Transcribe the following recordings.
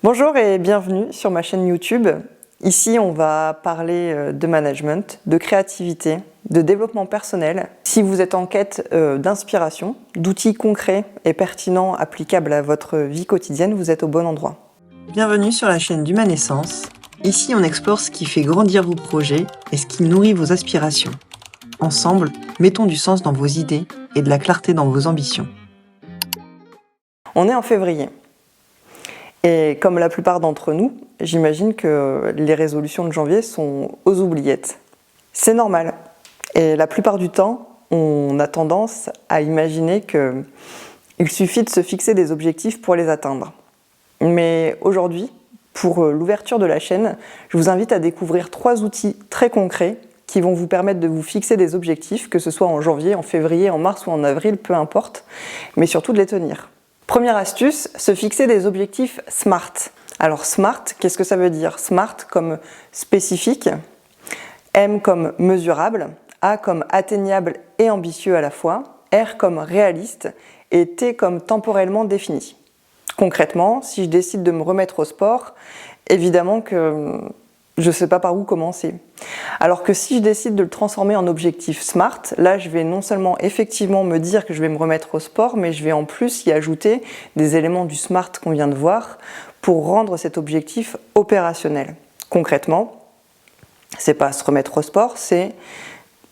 Bonjour et bienvenue sur ma chaîne YouTube. Ici, on va parler de management, de créativité, de développement personnel. Si vous êtes en quête d'inspiration, d'outils concrets et pertinents applicables à votre vie quotidienne, vous êtes au bon endroit. Bienvenue sur la chaîne d'Humanescence. Ici, on explore ce qui fait grandir vos projets et ce qui nourrit vos aspirations. Ensemble, mettons du sens dans vos idées et de la clarté dans vos ambitions. On est en février. Et comme la plupart d'entre nous, j'imagine que les résolutions de janvier sont aux oubliettes. C'est normal. Et la plupart du temps, on a tendance à imaginer qu'il suffit de se fixer des objectifs pour les atteindre. Mais aujourd'hui, pour l'ouverture de la chaîne, je vous invite à découvrir 3 outils très concrets qui vont vous permettre de vous fixer des objectifs, que ce soit en janvier, en février, en mars ou en avril, peu importe, mais surtout de les tenir. Première astuce, se fixer des objectifs SMART. Alors SMART, qu'est-ce que ça veut dire? SMART comme spécifique, M comme mesurable, A comme atteignable et ambitieux à la fois, R comme réaliste et T comme temporellement défini. Concrètement, si je décide de me remettre au sport, évidemment que je ne sais pas par où commencer. Alors que si je décide de le transformer en objectif SMART, là je vais non seulement effectivement me dire que je vais me remettre au sport, mais je vais en plus y ajouter des éléments du SMART qu'on vient de voir pour rendre cet objectif opérationnel. Concrètement, c'est pas se remettre au sport, c'est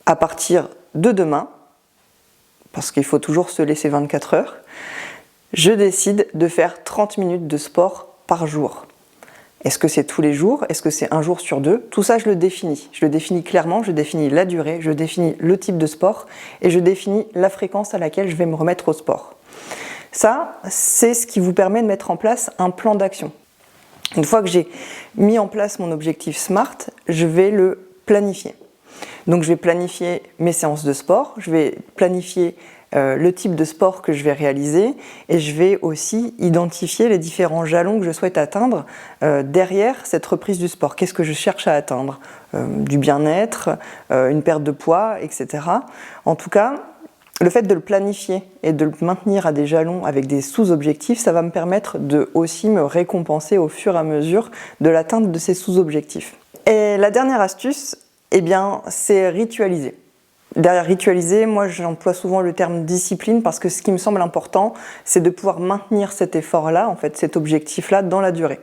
à partir de demain, parce qu'il faut toujours se laisser 24 heures, je décide de faire 30 minutes de sport par jour. Est-ce que c'est tous les jours? Est-ce que c'est un jour sur 2? Tout ça, je le définis. Je le définis clairement, je définis la durée, je définis le type de sport et je définis la fréquence à laquelle je vais me remettre au sport. Ça, c'est ce qui vous permet de mettre en place un plan d'action. Une fois que j'ai mis en place mon objectif SMART, je vais le planifier. Donc je vais planifier mes séances de sport, je vais planifier le type de sport que je vais réaliser et je vais aussi identifier les différents jalons que je souhaite atteindre derrière cette reprise du sport. Qu'est-ce que je cherche à atteindre? Du bien-être, une perte de poids, etc. En tout cas, le fait de le planifier et de le maintenir à des jalons avec des sous-objectifs, ça va me permettre de aussi me récompenser au fur et à mesure de l'atteinte de ces sous-objectifs. Et la dernière astuce, eh bien, c'est ritualiser. Derrière ritualiser, moi j'emploie souvent le terme discipline parce que ce qui me semble important, c'est de pouvoir maintenir cet effort-là, en fait cet objectif-là dans la durée.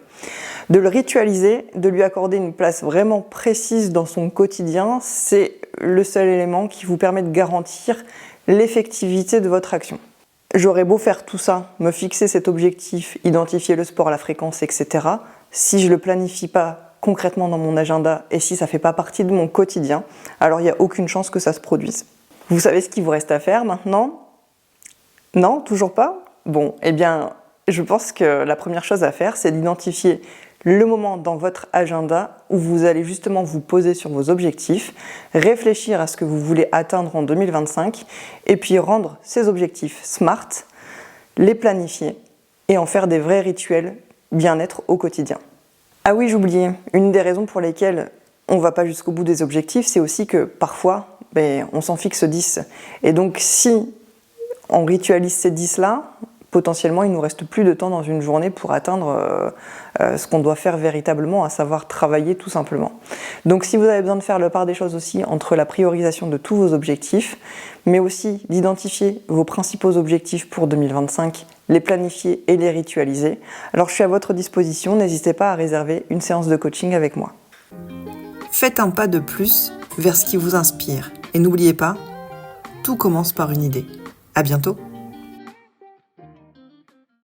De le ritualiser, de lui accorder une place vraiment précise dans son quotidien, c'est le seul élément qui vous permet de garantir l'effectivité de votre action. J'aurais beau faire tout ça, me fixer cet objectif, identifier le sport, la fréquence, etc. Si je ne le planifie pas concrètement dans mon agenda et si ça ne fait pas partie de mon quotidien, alors il n'y a aucune chance que ça se produise. Vous savez ce qu'il vous reste à faire maintenant? Non, toujours pas? Bon, eh bien, je pense que la première chose à faire, c'est d'identifier le moment dans votre agenda où vous allez justement vous poser sur vos objectifs, réfléchir à ce que vous voulez atteindre en 2025 et puis rendre ces objectifs SMART, les planifier et en faire des vrais rituels bien-être au quotidien. Ah oui, j'oubliais, une des raisons pour lesquelles on ne va pas jusqu'au bout des objectifs, c'est aussi que parfois, on s'en fixe 10. Et donc si on ritualise ces 10-là, potentiellement il ne nous reste plus de temps dans une journée pour atteindre ce qu'on doit faire véritablement, à savoir travailler tout simplement. Donc si vous avez besoin de faire le part des choses aussi entre la priorisation de tous vos objectifs, mais aussi d'identifier vos principaux objectifs pour 2025, les planifier et les ritualiser, alors je suis à votre disposition, n'hésitez pas à réserver une séance de coaching avec moi. Faites un pas de plus vers ce qui vous inspire et n'oubliez pas, tout commence par une idée. À bientôt.